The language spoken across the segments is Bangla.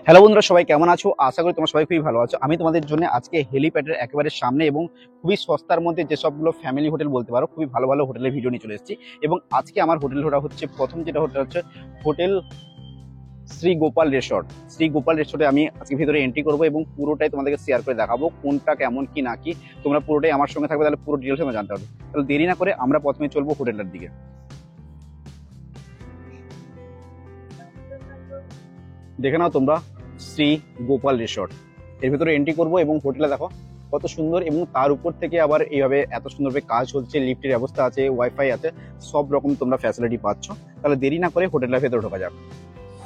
হ্যালো বন্ধুরা, সবাই কেমন আছো? আশা করি তোমরা সবাই খুবই ভালো আছো। আমি তোমাদের জন্য আজকে হেলিপ্যাডের একেবারে সামনে এবং খুবই সস্তার মধ্যে যে সবগুলো ফ্যামিলি হোটেল বলতে পারো, খুবই ভালো ভালো হোটেলের ভিডিও নিয়ে চলে এসেছি। এবং আজকে আমার হোটেলটা হচ্ছে, প্রথম যেটা হোটেল হচ্ছে হোটেল শ্রী গোপাল রিসর্ট। শ্রী গোপাল রিসর্টে আমি আজকে ভিতরে এন্ট্রি করবো এবং পুরোটাই তোমাদেরকে শেয়ার করে দেখাবো কোনটা কেমন কি না কি। তোমরা পুরোটাই আমার সঙ্গে থাকবে, তাহলে পুরো ডিটেলস তোমরা জানতে পারবে। তাহলে দেরি না করে আমরা প্রথমে চলবো হোটেলটার দিকে। দেখে নাও তোমরা, শ্রী গোপাল রিসর্ট এর ভিতরে এন্ট্রি করবো এবং হোটেলে দেখো কত সুন্দর, এবং তার উপর থেকে আবার এইভাবে এত সুন্দরভাবে কাজ চলছে, লিফটের ব্যবস্থা আছে, ওয়াইফাই আছে, সব রকম তোমরা ফ্যাসিলিটি পাচ্ছ। তাহলে দেরি না করে হোটেলের ভেতরে ঢোকা যাক।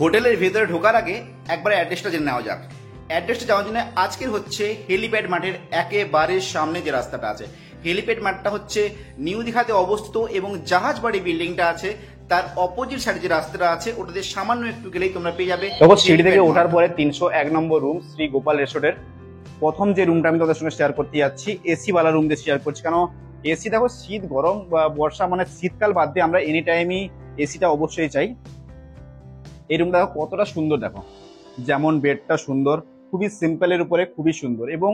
হোটেলের ভেতরে ঢোকার আগে একবার অ্যাড্রেসটা জেনে নেওয়া যাক। অ্যাড্রেসটা যাওয়ার জন্য আজকের হচ্ছে হেলিপ্যাড মাঠের একেবারে সামনে যে রাস্তাটা আছে, হেলিপ্যাড মাঠটা হচ্ছে নিউ দীঘাতে অবস্থিত, এবং জাহাজ বাড়ি বিল্ডিংটা আছে তার অপোজিট সাইডে যে রাস্তাটা আছে ওটাতে সামান্য একটু গেলেই তোমরা পেয়ে যাবে। তখন সিঁড়ি থেকে ওঠার পরে 301 নম্বর রুম শ্রী গোপাল রিসোর্টের প্রথম যে রুমটা আমি তাদের সঙ্গে শেয়ার করতে যাচ্ছি, এসি ওয়ালা রুম দিয়ে শেয়ার করছি। কেন এসি দেখো, শীত গরম বা বর্ষা মানে শীতকাল বাদ দিয়ে আমরা এনি টাইমই এসিটা অবশ্যই চাই। এই রুমটা দেখো কতটা সুন্দর, দেখো যেমন বেডটা সুন্দর, খুবই সিম্পলের উপরে খুবই সুন্দর, এবং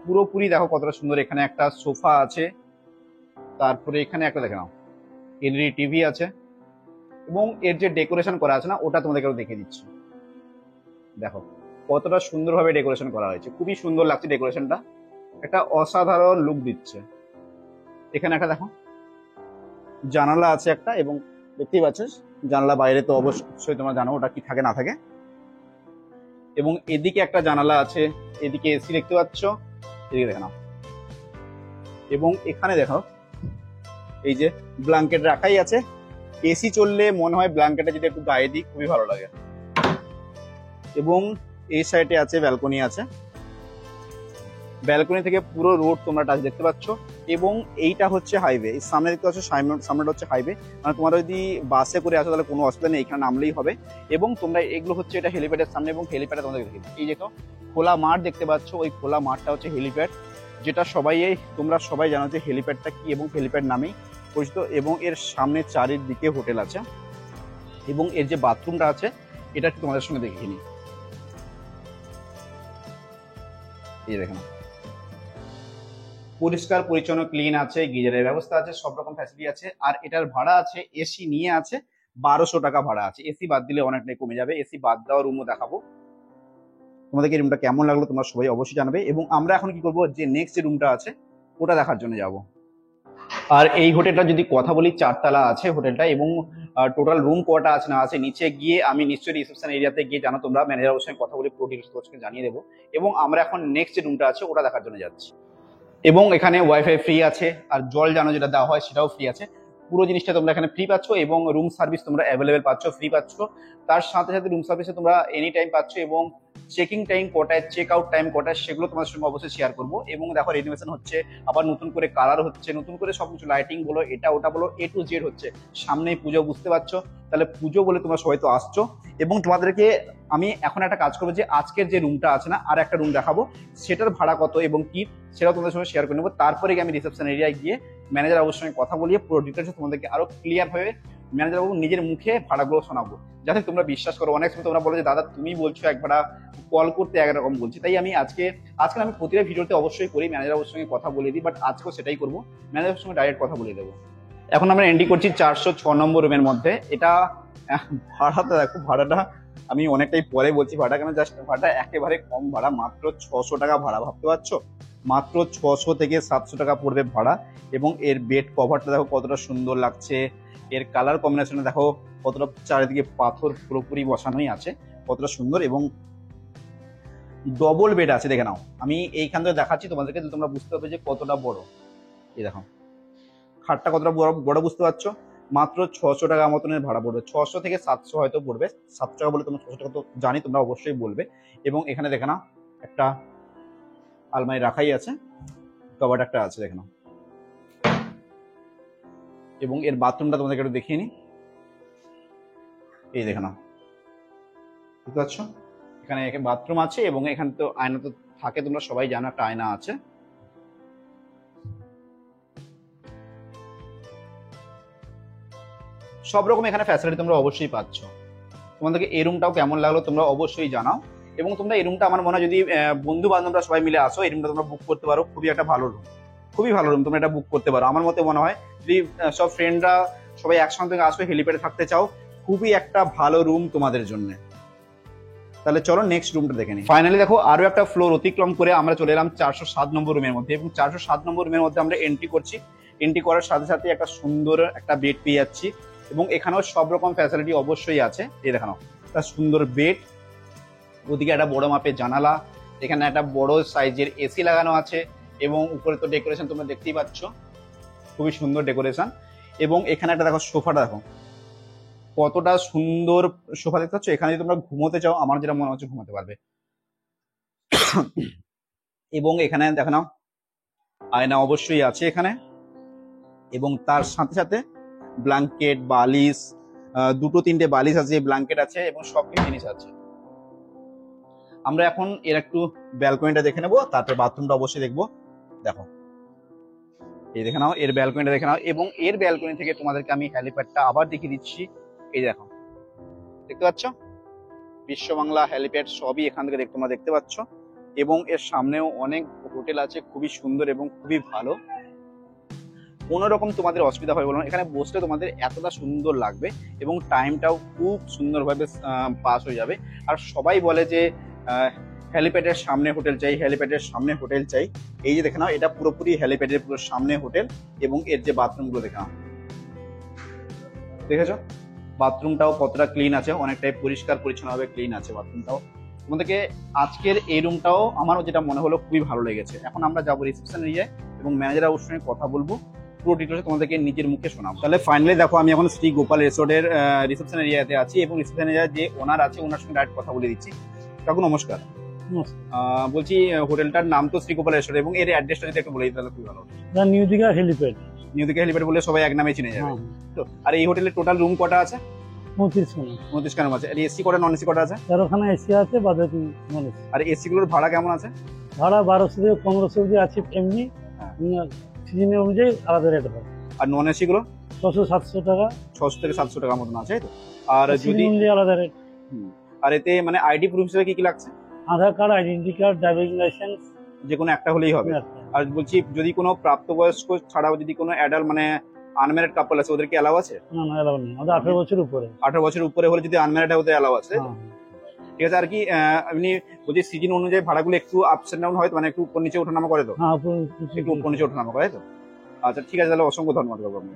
পুরোপুরি দেখো কতটা সুন্দর। এখানে একটা সোফা আছে, তারপরে এখানে একটা দেখে নাও এলইডি টিভি আছে, এবং এর যে ডেকোরেশন করা আছে না, ওটা তোমাদেরকে দেখে দিচ্ছি। দেখো কতটা সুন্দরভাবে ডেকোরেশন করা হয়েছে, খুবই সুন্দর লাগছে ডেকোরেশনটা, একটা অসাধারণ লুক দিচ্ছে। এখানে একটা দেখো জানালা আছে একটা, এবং দেখতেই পাচ্ছ জানালা, বাইরে তো অবশ্যই তোমরা জানো ওটা কি থাকে না থাকে। এবং এদিকে একটা জানালা আছে, এদিকে এসি দেখতে পাচ্ছ, এদিকে দেখো না। এবং এখানে দেখো এই যে ব্ল্যাঙ্কেট রাখাই আছে, এসি চললে মনে হয় ব্ল্যাঙ্কেটে যদি একটু গায়ে দিই খুবই ভালো লাগে। এবং এই সাইডে আছে ব্যালকনি আছে, ব্যালকনি থেকে পুরো রোড তোমরা টাচ দেখতে পাচ্ছ। এবং এইটা হচ্ছে হাইওয়ে, এই সামনে দেখতে পাচ্ছ, সামনেটা হচ্ছে হাইওয়ে। মানে তোমরা যদি বাসে করে আসো তাহলে কোনো অসুবিধা নেই, এখানে নামলেই হবে। এবং তোমরা এগুলো হচ্ছে এটা হেলিপ্যাডের সামনে, এবং হেলিপ্যাডে তোমাদের এই দেখো খোলা মাঠ দেখতে পাচ্ছ, ওই খোলা মাঠটা হচ্ছে হেলিপ্যাড, যেটা তোমরা সবাই জানো যে হেলিপ্যাডটা কি এবং হেলিপ্যাড নামেই পরিচিত। এবং এর সামনে চারিদিকে হোটেল আছে, এবং এর যে বাথরুমটা আছে এটা একটু তোমাদের সঙ্গে দেখিয়ে নিই। এই দেখেন পরিষ্কার পরিচ্ছন্ন ক্লিন আছে, গিজারের ব্যবস্থা আছে, সব রকম ফ্যাসিলিটি আছে। আর এটার ভাড়া আছে, এসি নিয়ে আছে 1200 টাকা ভাড়া আছে। এসি বাদ দিলে অনেকটাই কমে যাবে। এসি বাদ দেওয়া রুমও দেখাবো তোমাদেরকে। রুমটা কেমন লাগলো তোমরা সবাই অবশ্যই জানাবে। এবং আমরা এখন কি করবো, যে নেক্সট যে রুমটা আছে ওটা দেখার জন্য যাব। আর এই হোটেলটা যদি কথা বলি, 4 তলা আছে হোটেলটা, এবং টোটাল রুম কটা আছে না আছে নিচে গিয়ে আমি নিশ্চয়ই রিসেপশন এরিয়াতে গিয়ে জানো তোমরা, ম্যানেজারের সঙ্গে কথা বলে পুরো ডিটেলস জানিয়ে দেবো। এবং আমরা এখন নেক্সট যে রুমটা আছে ওটা দেখার জন্য যাচ্ছি। এবং এখানে ওয়াইফাই ফ্রি আছে, আর জল জানো যেটা দেওয়া হয় সেটাও ফ্রি আছে। পুরো জিনিসটা তোমরা এখানে ফ্রি পাচ্ছ, এবং রুম সার্ভিস তোমরা অ্যাভেলেবেল পাচ্ছ, ফ্রি পাচ্ছ। তার সাথে সাথে রুম সার্ভিসে তোমরা এনি টাইম পাচ্ছ, এবং চেকিং টাইম কটায়, চেক আউট টাইম কটায়, সেগুলো তোমাদের সঙ্গে অবশ্যই শেয়ার করবো। এবং দেখো রেনোভেশন হচ্ছে, আবার নতুন করে কালার হচ্ছে, নতুন করে সবকিছু লাইটিং বলো, এটা ওটা বলো, A to Z হচ্ছে। সামনেই পুজো, বুঝতে পারছো, তাহলে পুজো বলে তোমরা সবাই তো আসছো। এবং তোমাদেরকে আমি এখন একটা কাজ করবো, যে আজকের যে রুমটা আছে না, আর একটা রুম দেখাবো, সেটার ভাড়া কত এবং কি সেটাও তোমাদের সঙ্গে শেয়ার করে নেবো। তারপরে আমি রিসেপশন এরিয়ায় গিয়ে ম্যানেজার বাবুর সঙ্গে কথা বলিয়ে পুরো ডিটেলস তোমাদেরকে আরো ক্লিয়ার হয়ে ম্যানেজার বাবু নিজের মুখে ভাড়াগুলো শোনাবো, যাতে তোমরা বিশ্বাস করো। অনেক সময় তোমরা বলো যে দাদা তুমি বলছো এক ভাড়া, কল করতে একরকম বলছি। তাই আমি আজকে আমি প্রতিটা ভিডিওতে অবশ্যই করি, ম্যানেজার বাবুর সঙ্গে কথা বলে দিই, বাট আজকেও সেটাই করবো, ম্যানেজারের সঙ্গে ডাইরেক্ট কথা বলে দেবো। এখন আমরা এন্ট্রি করছি 406 নম্বর রুমের মধ্যে। এটা ভাড়াটা দেখো, ভাড়াটা আমি অনেকটাই পরে বলছি ভাড়া কেন, জাস্ট ভাড়াটা একেবারে কম ভাড়া, মাত্র 600 টাকা ভাড়া। ভাবতে পারছো, মাত্র 600 থেকে 700 টাকা পড়বে ভাড়া। এবং এর বেড কভারটা দেখো কতটা সুন্দর লাগছে, এর কালার কম্বিনেশনে দেখো কতটা, চারিদিকে পাথর পুরোপুরি বসানোই আছে, কতটা সুন্দর। এবং ডবল বেড আছে, দেখে নাও, আমি এইখান থেকে দেখাচ্ছি তোমাদেরকে, তোমরা বুঝতে পারবে যে কতটা বড়। এই দেখো খাটটা কতটা বড় বড়, বুঝতে পারছো। মাত্র 600 টাকা মতনের ভাড়া পড়বে, 600 থেকে 700 হয়তো পড়বে। 700 টাকা বলে তোমরা 600 টাকা তো জানি, তোমরা অবশ্যই বলবে। এবং এখানে দেখে নাও একটা আলমারি রাখাই আছে, কবার্ড একটা আছে, দেখে নাও। এবং এর বাথরুমটা তোমাদেরকে একটু দেখিয়ে নি, এই দেখে নাও, বুঝতে পারছো, এখানে বাথরুম আছে, এবং এখানে তো আয়না তো থাকে, তোমরা সবাই জানো একটা আয়না আছে। সব রকম এখানে ফ্যাসিলিটি তোমরা অবশ্যই পাচ্ছ। তোমাদেরকে এই রুমটাও কেমন লাগলো তোমরা অবশ্যই জানাও। এবং তোমরা এই রুমটা আমার মনে হয় যদি বন্ধু বান্ধবরা সবাই মিলে আসো, এই রুমটা তোমরা বুক করতে পারো। খুবই একটা ভালো রুম, খুবই ভালো রুম, তোমরা এটা বুক করতে পারো। আমার মতে মনে হয় যদি সব ফ্রেন্ডরা সবাই একসঙ্গে আসো, হেলিপ্যাডে থাকতে চাও, খুবই একটা ভালো রুম তোমাদের জন্য। তাহলে চলো নেক্সট রুমটা দেখে নিই। ফাইনালি দেখো আরো একটা ফ্লোর অতিক্রম করে আমরা চলে এলাম 407 নম্বর রুমের মধ্যে, এবং 407 নম্বর রুমের মধ্যে আমরা এন্ট্রি করছি। এন্ট্রি করার সাথে সাথে একটা সুন্দর একটা বেড পেয়ে যাচ্ছি, এবং এখানেও সব রকম ফ্যাসিলিটি অবশ্যই আছে। এই দেখানো একটা সুন্দর বেড, ওদিকে একটা বড় মাপের জানালা, এখানে একটা বড় সাইজের এসি লাগানো আছে, এবং উপরে তো ডেকোরেশন তোমরা দেখতেই পাচ্ছ, খুবই সুন্দর ডেকোরেশন। এবং এখানে একটা দেখো সোফাটা দেখো কতটা সুন্দর সোফা দেখতে পাচ্ছ। এখানে যদি তোমরা ঘুমোতে চাও, আমার যেটা মনে হচ্ছে ঘুমাতে পারবে। এবং এখানে দেখো নাও আয়না অবশ্যই আছে এখানে, এবং তার সাথে সাথে ব্ল্যাঙ্কেট, বালিশ, দুটো তিনটে বালিশ আছে, ব্ল্যাঙ্কেট আছে, এবং সব কিছু জিনিস আছে। আমরা এখন এর একটু ব্যালকনিটা দেখে নেবো, তারপর বাথরুমটা অবশ্যই দেখবো। দেখো এই দেখে নাও, এর ব্যালকনিটা দেখে নাও, এবং এর ব্যালকনি থেকে তোমাদেরকে আমি হেলিপ্যাডটা আবার দেখিয়ে দিচ্ছি। এই দেখো, দেখতে পাচ্ছ বিশ্ব বাংলা হেলিপ্যাড সবই এখান থেকে তোমরা দেখতে পাচ্ছ। এবং এর সামনেও অনেক হোটেল আছে, খুবই সুন্দর এবং খুবই ভালো। কোনো রকম তোমাদের অসুবিধা হবে বলো না, এখানে বসলে তোমাদের এতটা সুন্দর লাগবে, এবং টাইমটাও খুব সুন্দরভাবে পাস হয়ে যাবে। আর সবাই বলে যে হেলিপ্যাডের সামনে হোটেল চাই, হেলিপ্যাডের সামনে হোটেল চাই। এই যে দেখে নাও, এটা পুরোপুরি হেলিপ্যাডের পুরো সামনে হোটেল, এবং এর যে বাথরুমগুলো দেখে নাও, দেখেছো বাথরুমটাও কতটা ক্লিন আছে, অনেকটাই পরিষ্কার পরিচ্ছন্নভাবে ক্লিন আছে বাথরুমটাও। তোমাদেরকে আজকের এই রুমটাও আমারও যেটা মনে হলো খুবই ভালো লেগেছে। এখন আমরা যাবো রিসেপশন এরিয়ায়, এবং ম্যানেজার অবশ্যই সঙ্গে কথা বলবো, পুরো ডিটেলস তোমাদেরকে নিজের মুখে শোনাবো। তাহলে ফাইনালি দেখো আমি এখন শ্রী গোপাল রিসোর্টের রিসেপশন এরিয়াতে আছি, এবং রিসেপশন এরিয়ার যে ওনার আছে ওনার সঙ্গে ডাইরেক্ট কথা বলে দিচ্ছি। কাকু নমস্কার। বলছি হোটেলটার নাম তো শ্রী গোপাল রিসোর্ট, এবং এর অ্যাড্রেসটা যদি একটু বলে দিতে তাহলে খুবই ভালো। New Digha helipad. New Digha helipad বলে সবাই এক নামে চিনে যাবে তো। আর এই হোটেলের টোটাল রুম কটা আছে? 29 খানা আছে। আর এসি কটা নন এসি কটা আছে? 13খানা এসি আছে, বাদে নন এসি। আর এসি গুলোর ভাড়া কেমন আছে? ভাড়া 1200 থেকে 1500 অব্দি আছে এমনি, সিজনের অনুযায়ী আলাদা রেট হয়। আর নন এসি গুলো 600-700 টাকা, 600 থেকে 700 টাকার মতন আছে, তাই তো? আর যদি সিজন অনুযায়ী আলাদা রেট। আর এতে মানে আইডি প্রুফ হিসেবে কি কি লাগছে? Aadhaar card, identity card, driving licence, যে কোনো একটা হলেই হবে। আর বলছি যদি কোনো প্রাপ্তবয়স্ক ছাড়াও যদি কোনো অ্যাডাল্ট মানে আনম্যারিড কাপল আছে, ওদেরকে অ্যালাউ আছে? না না, অ্যালাউ নেই, ওদের 18 বছর উপরে। 18 বছরের উপরে হলে যদি আনম্যারিড হয় ওদের অ্যালাউ আছে, ঠিক আছে। আর কি এমনি বলছি সিজন অনুযায়ী ভাড়াগুলো একটু আপস এন্ড ডাউন হয়, মানে একটু উপর নিচে ওঠানামা করে তো? হ্যাঁ, একটু উপর নিচে ওঠানামা করে তো। আচ্ছা ঠিক আছে, তাহলে অসংখ্য ধন্যবাদ বাবু।